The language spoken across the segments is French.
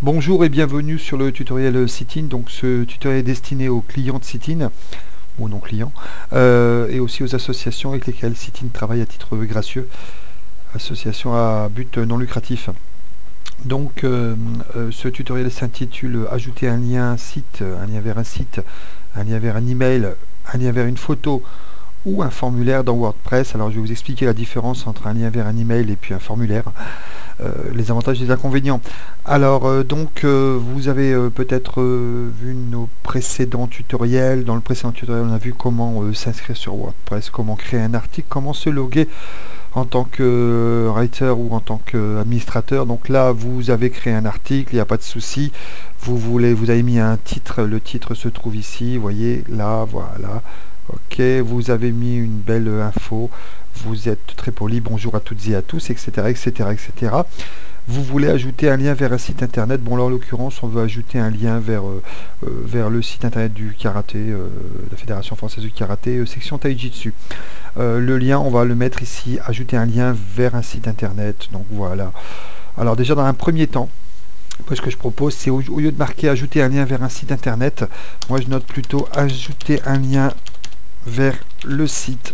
Bonjour et bienvenue sur le tutoriel Sit-in. Donc ce tutoriel est destiné aux clients de Sit-in, ou non clients, et aussi aux associations avec lesquelles Sit-in travaille à titre gracieux, associations à but non lucratif. Donc ce tutoriel s'intitule ajouter un lien site, un lien vers un site, un lien vers un email, un lien vers une photo ou un formulaire dans WordPress. Alors je vais vous expliquer la différence entre un lien vers un email et puis un formulaire. Les avantages et les inconvénients. Alors vous avez peut-être vu nos précédents tutoriels. Dans le précédent tutoriel on a vu comment s'inscrire sur WordPress, comment créer un article, comment se loguer en tant que writer ou en tant qu'administrateur. Donc là vous avez créé un article, il n'y a pas de souci. Vous avez mis un titre, le titre se trouve ici, vous voyez là, voilà. Ok, vous avez mis une belle info, vous êtes très poli, bonjour à toutes et à tous, etc., etc., etc. Vous voulez ajouter un lien vers un site internet. Bon là en l'occurrence on veut ajouter un lien vers le site internet du karaté, la Fédération Française du Karaté, section Taijitsu. Le lien on va le mettre ici, ajouter un lien vers un site internet, donc voilà. Alors déjà dans un premier temps, ce que je propose, c'est au lieu de marquer ajouter un lien vers un site internet, moi je note plutôt ajouter un lien vers le site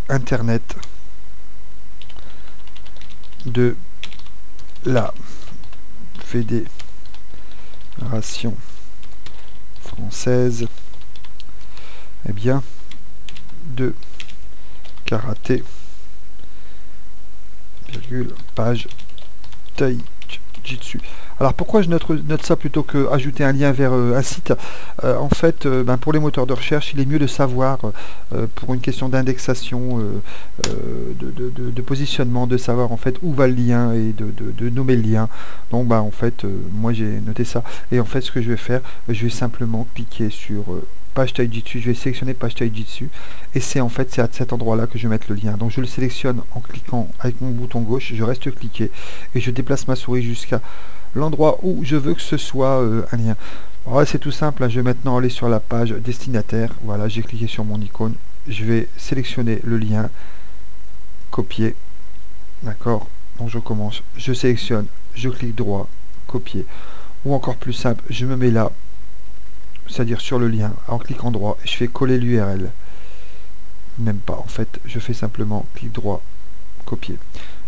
internet de la Fédération Française de karaté, page Taijitsu. Alors pourquoi je note ça plutôt que ajouter un lien vers un site? En fait, pour les moteurs de recherche, il est mieux de savoir, pour une question d'indexation, de positionnement, de savoir en fait où va le lien et de nommer le lien. Donc en fait, moi j'ai noté ça. Et en fait, ce que je vais faire, je vais simplement cliquer sur page Taijitsu, je vais sélectionner page Taijitsu et c'est en fait à cet endroit là que je vais mettre le lien. Donc je le sélectionne en cliquant avec mon bouton gauche, je reste cliqué et je déplace ma souris jusqu'à l'endroit où je veux que ce soit un lien. Voilà, c'est tout simple, hein. Je vais maintenant aller sur la page destinataire. Voilà, j'ai cliqué sur mon icône, je vais sélectionner le lien, copier, d'accord. Donc je commence, je sélectionne, je clique droit, copier, ou encore plus simple, je me mets là, c'est-à-dire sur le lien, en cliquant droit, je fais coller l'URL. Même pas, en fait, je fais simplement clic droit, copier,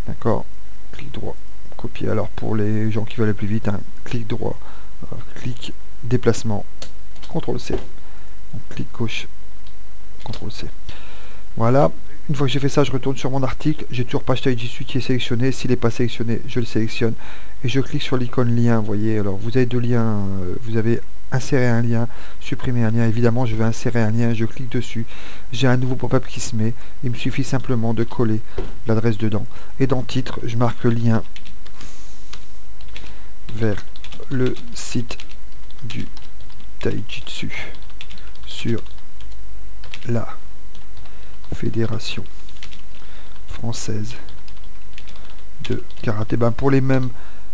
d'accord, clic droit, copier. Alors pour les gens qui veulent aller plus vite, hein, clic droit, clic déplacement, CTRL C, donc, clic gauche, CTRL C. Voilà, une fois que j'ai fait ça, je retourne sur mon article, j'ai toujours page Taijitsu qui est sélectionné. S'il n'est pas sélectionné, je le sélectionne et je clique sur l'icône lien. Vous voyez, alors vous avez deux liens, vous avez insérer un lien, supprimer un lien. Évidemment, je vais insérer un lien, je clique dessus, j'ai un nouveau pop-up qui se met. Il me suffit simplement de coller l'adresse dedans. Et dans titre, je marque lien vers le site du Taijitsu sur la Fédération Française de Karaté. Pour les mêmes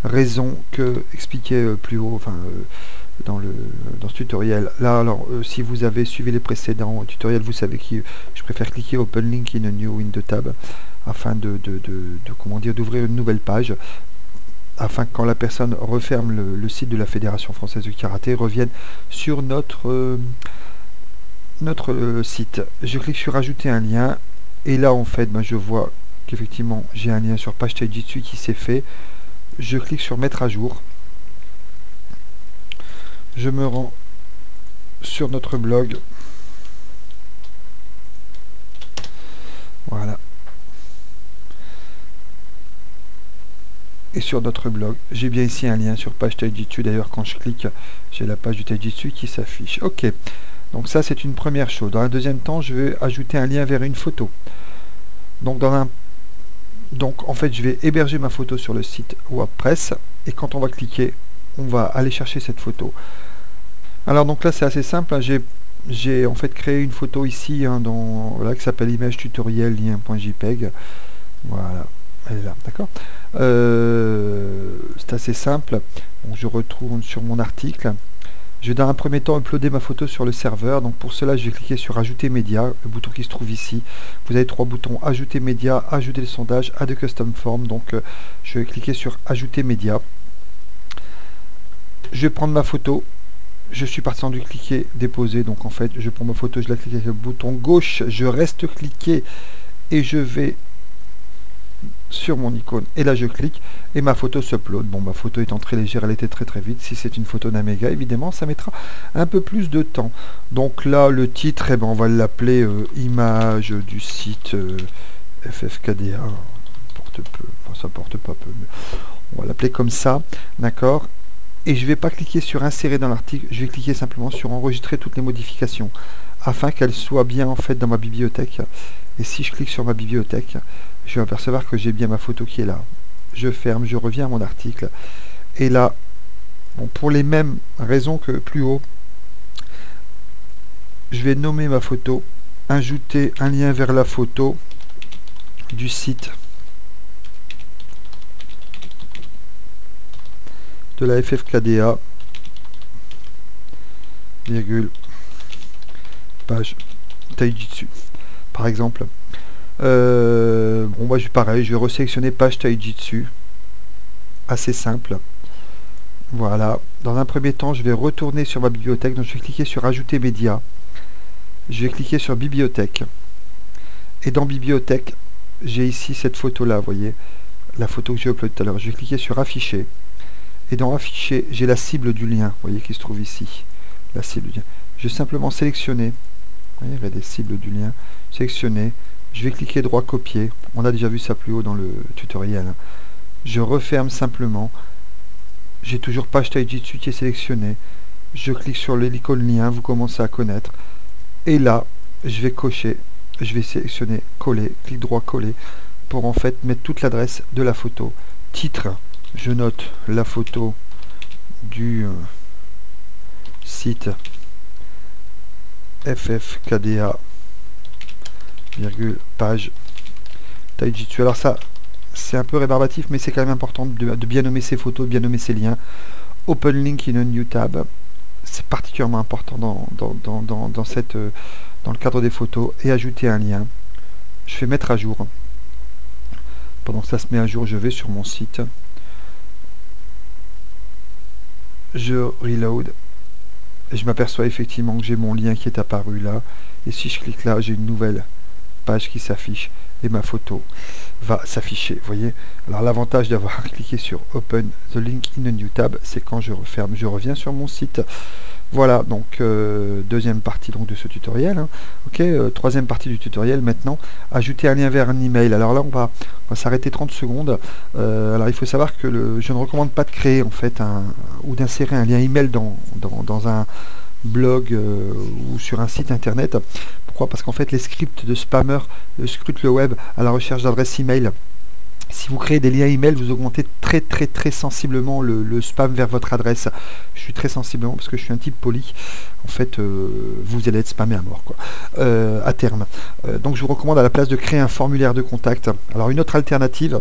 raisons que expliqué plus haut, dans ce tutoriel là. Alors si vous avez suivi les précédents tutoriels, vous savez que je préfère cliquer open link in a new window tab afin d'ouvrir une nouvelle page, afin que quand la personne referme le site de la Fédération Française du Karaté, revienne sur notre site. Je clique sur ajouter un lien et là en fait je vois qu'effectivement j'ai un lien sur page Taijitsu qui s'est fait. Je clique sur mettre à jour, je me rends sur notre blog, voilà, et sur notre blog j'ai bien ici un lien sur page Taijitsu. D'ailleurs quand je clique, j'ai la page du Taijitsu qui s'affiche. Ok, donc ça c'est une première chose. Dans un deuxième temps, je vais ajouter un lien vers une photo. Donc en fait je vais héberger ma photo sur le site WordPress et quand on va cliquer, on va aller chercher cette photo. Alors donc là c'est assez simple, hein. J'ai en fait créé une photo ici, hein, qui s'appelle image tutoriel lien.jpg. Voilà, elle est là, d'accord. C'est assez simple. Donc je retourne sur mon article. Je vais dans un premier temps uploader ma photo sur le serveur. Donc pour cela je vais cliquer sur ajouter média, le bouton qui se trouve ici. Vous avez trois boutons: ajouter média, ajouter le sondage, add a custom form. Donc je vais cliquer sur ajouter média. je vais prendre ma photo. Je suis parti du cliquer, déposer. Donc en fait, je prends ma photo, je la clique avec le bouton gauche, je reste cliqué et je vais sur mon icône. Et là, je clique et ma photo s'upload. Bon, ma photo étant très légère, elle était très vite. Si c'est une photo d'un méga, évidemment, ça mettra un peu plus de temps. Donc là, le titre, eh ben, on va l'appeler image du site FFKDA. Porte peu, enfin, ça porte pas peu, mais on va l'appeler comme ça, d'accord. Et je ne vais pas cliquer sur insérer dans l'article, je vais cliquer simplement sur enregistrer toutes les modifications afin qu'elles soient bien en fait dans ma bibliothèque. Et si je clique sur ma bibliothèque, je vais apercevoir que j'ai bien ma photo qui est là. Je ferme, je reviens à mon article. Et là, bon, pour les mêmes raisons que plus haut, je vais nommer ma photo, ajouter un lien vers la photo du site de la FFKDA, virgule, page Taijutsu, par exemple. Bon, moi, pareil, je vais resélectionner page Taijutsu, assez simple. Voilà. Dans un premier temps, je vais retourner sur ma bibliothèque, donc je vais cliquer sur ajouter média. Je vais cliquer sur bibliothèque. Et dans bibliothèque, j'ai ici cette photo-là, vous voyez, la photo que j'ai uploadée tout à l'heure. Je vais cliquer sur afficher. Et dans afficher, j'ai la cible du lien, vous voyez, qui se trouve ici. La cible du lien. Je vais simplement sélectionner. Vous voyez, il y a des cibles du lien. Sélectionner. Je vais cliquer droit copier. On a déjà vu ça plus haut dans le tutoriel. Je referme simplement. J'ai toujours page Taijutsu qui est sélectionnée. Je clique sur l'icône lien, vous commencez à connaître. Et là, je vais cocher. Je vais sélectionner coller, clic droit coller, pour en fait mettre toute l'adresse de la photo. Titre. Je note la photo du site FFKDA, virgule, page Taijutsu. Alors ça, c'est un peu rébarbatif, mais c'est quand même important de bien nommer ses photos, de bien nommer ses liens. Open link in a new tab, c'est particulièrement important dans le cadre des photos. Et ajouter un lien. Je fais mettre à jour. Pendant que ça se met à jour, je vais sur mon site. Je reload et je m'aperçois effectivement que j'ai mon lien qui est apparu là, et si je clique là, j'ai une nouvelle page qui s'affiche et ma photo va s'afficher, vous voyez. Alors l'avantage d'avoir cliqué sur Open the link in a new tab, c'est quand je referme, je reviens sur mon site. Voilà, donc deuxième partie donc de ce tutoriel, hein. Ok, troisième partie du tutoriel maintenant, ajouter un lien vers un email. Alors là on va s'arrêter 30 secondes. Alors il faut savoir que je ne recommande pas de créer en fait ou d'insérer un lien email dans un blog ou sur un site internet. Pourquoi? Parce qu'en fait les scripts de spammer scrutent le web à la recherche d'adresses email. Si vous créez des liens email, vous augmentez très sensiblement le spam vers votre adresse. Je suis très sensiblement parce que je suis un type poli. En fait, vous allez être spammé à mort, quoi, à terme. Donc je vous recommande à la place de créer un formulaire de contact. Alors une autre alternative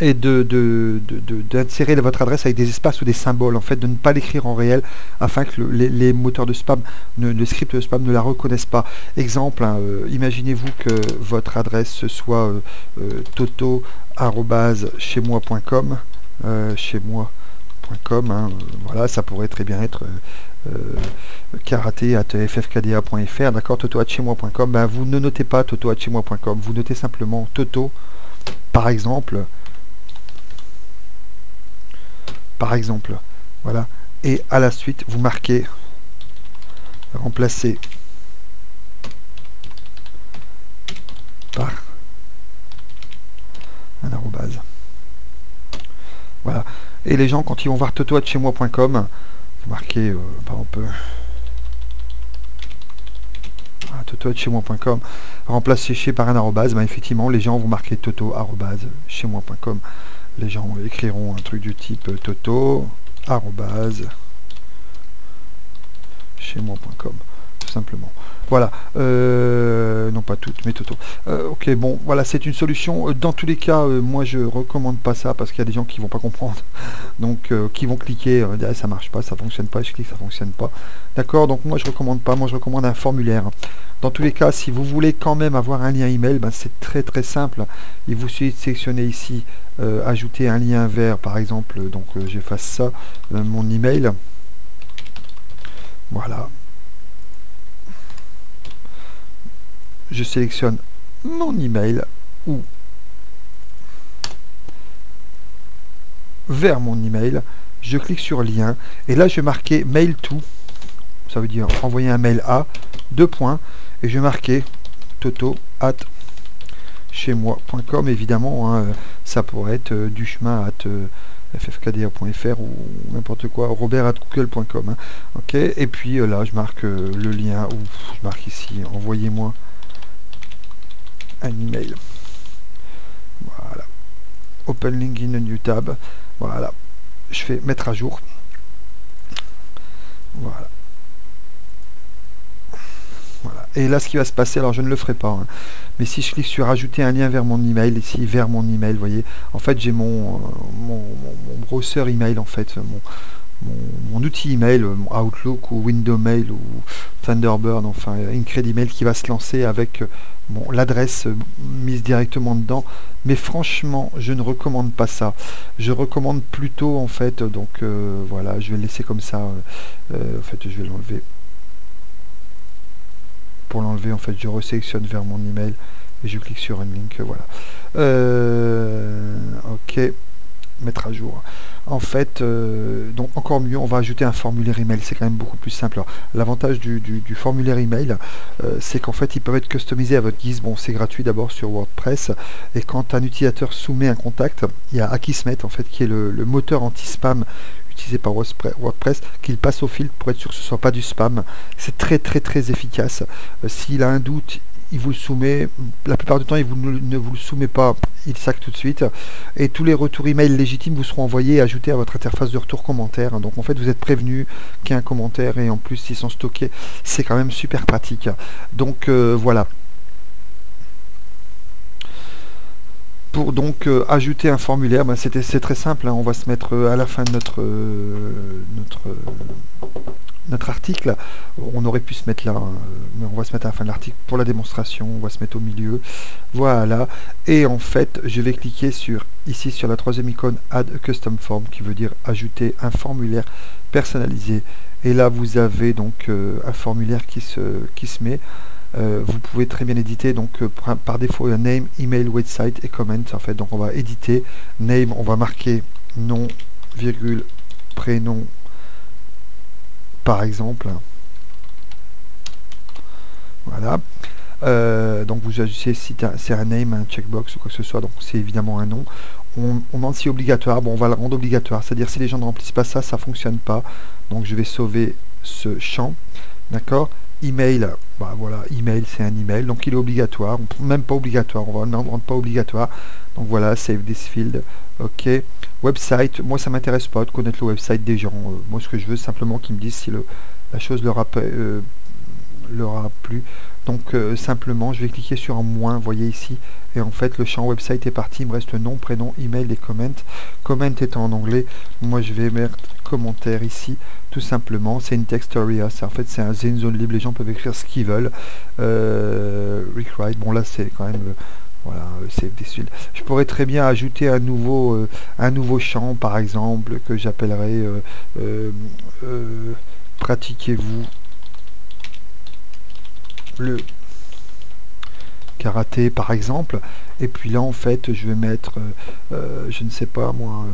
est d'insérer votre adresse avec des espaces ou des symboles, en fait, de ne pas l'écrire en réel afin que les moteurs de spam, le script de spam ne la reconnaissent pas. Exemple, hein, imaginez-vous que votre adresse soit toto@chez-moi.com, chez-moi.com, hein, voilà, ça pourrait très bien être karaté@ffkda.fr, d'accord, toto@chez-moi.com. Ben, vous ne notez pas toto@chez-moi.com, vous notez simplement toto, par exemple, voilà, et à la suite vous marquez remplacer par un arrobase. Voilà, et les gens quand ils vont voir toto@chez-moi.com, vous marquez par exemple toto@chez-moi.com, remplacer chez par un arrobase. Ben, effectivement les gens vont marquer toto@chez-moi.com. Les gens écriront un truc du type toto@chez-moi.com. tout simplement. Voilà, non pas toutes, mais Toto. Ok, bon, voilà, c'est une solution. Dans tous les cas, moi je recommande pas ça parce qu'il y a des gens qui vont pas comprendre, donc qui vont cliquer, ah, ça marche pas, ça fonctionne pas, je clique, ça fonctionne pas. D'accord, donc moi je recommande pas, moi je recommande un formulaire. Dans tous les cas, si vous voulez quand même avoir un lien email, ben, c'est très simple. Il vous suffit de sélectionner ici, ajouter un lien vers, par exemple, donc j'efface ça, mon email. Voilà. Je sélectionne mon email ou vers mon email, je clique sur lien et là je vais marquer mail to, ça veut dire envoyer un mail à, deux points, et je vais marquer toto@chez-moi.com, évidemment, hein, ça pourrait être du chemin ffkdr.fr ou n'importe quoi, robert@google.com, hein, ok, et puis là je marque le lien, ou je marque ici envoyez-moi un email. Voilà. Open link in a new tab. Voilà. Je fais mettre à jour. Voilà. Voilà. Et là, ce qui va se passer, alors je ne le ferai pas, hein, mais si je clique sur ajouter un lien vers mon email, ici, vers mon email, vous voyez, en fait, j'ai mon browser email, en fait, mon outil email, mon Outlook ou Windows Mail ou Thunderbird, enfin Incredimail qui va se lancer avec l'adresse mise directement dedans. Mais franchement, je ne recommande pas ça. Je recommande plutôt, en fait, donc voilà, je vais le laisser comme ça. En fait, je vais l'enlever. Pour l'enlever, en fait, je resélectionne vers mon email et je clique sur un link. Voilà. Ok. Mettre à jour. En fait, donc encore mieux, on va ajouter un formulaire email, c'est quand même beaucoup plus simple. L'avantage du formulaire email, c'est qu'en fait, ils peuvent être customisés à votre guise. Bon, c'est gratuit d'abord sur WordPress, et quand un utilisateur soumet un contact, il y a Akismet, en fait, qui est le moteur anti-spam utilisé par WordPress, qu'il passe au filtre pour être sûr que ce ne soit pas du spam. C'est très efficace. S'il a un doute, il vous le soumet. La plupart du temps, il ne vous le soumet pas, il sac tout de suite. Et tous les retours email légitimes vous seront envoyés et ajoutés à votre interface de retour commentaire. Donc en fait, vous êtes prévenu qu'il y a un commentaire, et en plus, ils sont stockés. C'est quand même super pratique. Donc voilà. Pour donc ajouter un formulaire, ben, c'est très simple, hein. On va se mettre à la fin de notre article. On aurait pu se mettre là, hein, mais on va se mettre à la fin de l'article pour la démonstration. On va se mettre au milieu, voilà, et en fait je vais cliquer sur ici sur la troisième icône Add a Custom Form, qui veut dire ajouter un formulaire personnalisé, et là vous avez donc un formulaire qui se met. Vous pouvez très bien éditer, donc par défaut un name, email, website et comment, en fait. Donc on va éditer name, on va marquer nom, virgule, prénom, par exemple. Voilà. Donc vous ajoutez si c'est un name, un checkbox ou quoi que ce soit, donc c'est évidemment un nom. On demande si obligatoire, bon on va le rendre obligatoire, c'est-à-dire si les gens ne remplissent pas ça, ça fonctionne pas. Donc je vais sauver ce champ, d'accord. Email, bah voilà, email c'est un email, donc il est obligatoire, même pas obligatoire, on va ne rendre pas obligatoire. Donc voilà, save this field, ok. Website, moi ça m'intéresse pas de connaître le website des gens, moi ce que je veux simplement qu'ils me disent si la chose leur a plu. Donc simplement je vais cliquer sur un moins, vous voyez ici, et en fait le champ website est parti, il me reste nom, prénom, email et comment. Comment étant en anglais, moi je vais mettre commentaire ici, tout simplement. C'est une text area, en fait c'est une zone libre, les gens peuvent écrire ce qu'ils veulent. Rewrite, bon là c'est quand même voilà, c'est des. Je pourrais très bien ajouter un nouveau champ, par exemple, que j'appellerai pratiquez-vous le karaté, par exemple. Et puis là en fait je vais mettre je ne sais pas moi,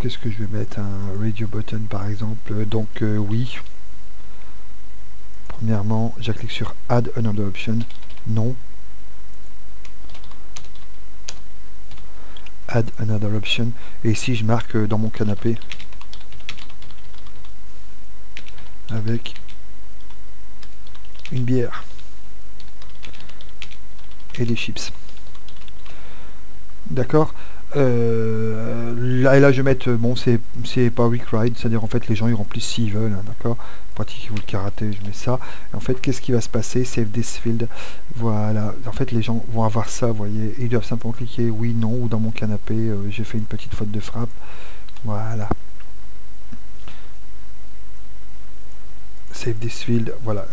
qu'est-ce que je vais mettre, un radio button par exemple. Donc oui, premièrement je clique sur add another option, non, add another option, et ici je marque dans mon canapé avec une bière et des chips. D'accord. Là, je vais mettre, bon, c'est pas required, c'est-à-dire en fait les gens ils remplissent s'ils veulent, hein, d'accord. Pratiquez-vous le karaté, je mets ça. Et en fait, qu'est-ce qui va se passer? Save this field. Voilà. En fait, les gens vont avoir ça, vous voyez. Ils doivent simplement cliquer oui, non, ou dans mon canapé, j'ai fait une petite faute de frappe. Voilà. Save this field, voilà.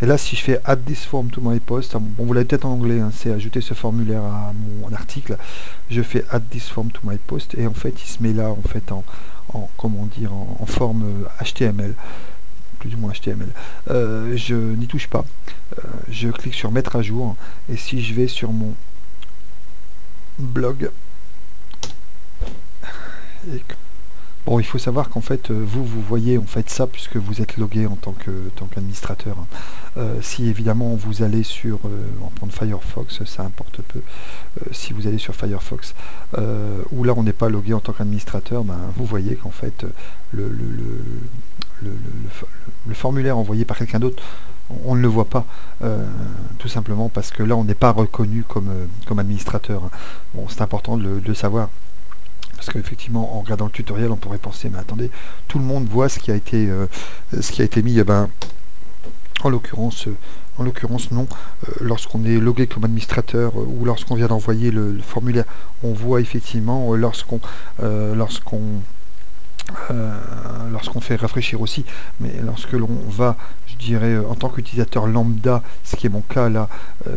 Et là, si je fais add this form to my post, bon, vous l'avez peut-être en anglais, hein, c'est ajouter ce formulaire à mon article. Je fais add this form to my post et en fait, il se met là, en fait, comment dire, en forme HTML, plus ou moins HTML. Je n'y touche pas. Je clique sur mettre à jour et si je vais sur mon blog, bon, il faut savoir qu'en fait, vous voyez en fait ça puisque vous êtes logué en tant qu'administrateur. Si évidemment vous allez sur, on va prendre Firefox, ça importe peu. Si vous allez sur Firefox, où là on n'est pas logué en tant qu'administrateur, ben, vous voyez qu'en fait le formulaire envoyé par quelqu'un d'autre, on ne le voit pas, tout simplement parce que là on n'est pas reconnu comme administrateur. Bon, c'est important de le savoir. Parce qu'effectivement, en regardant le tutoriel, on pourrait penser, mais attendez, tout le monde voit ce qui a été mis. Eh ben, en l'occurrence, non. Lorsqu'on est logué comme administrateur ou lorsqu'on vient d'envoyer le formulaire, on voit effectivement lorsqu'on fait rafraîchir aussi, mais lorsque l'on va, je dirais, en tant qu'utilisateur lambda, ce qui est mon cas là,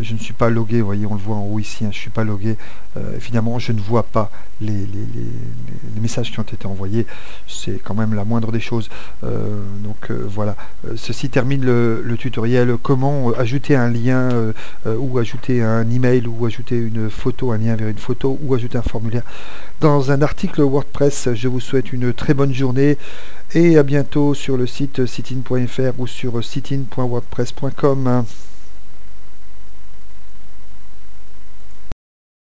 je ne suis pas logué, vous voyez, on le voit en haut ici, hein, je ne suis pas logué, évidemment je ne vois pas les messages qui ont été envoyés, c'est quand même la moindre des choses. Donc voilà, ceci termine le tutoriel, comment ajouter un lien, ou ajouter un email, ou ajouter une photo, un lien vers une photo, ou ajouter un formulaire dans un article WordPress. Je vous souhaite une très bonne journée et à bientôt sur le site sitin.fr ou sur sitin.wordpress.com.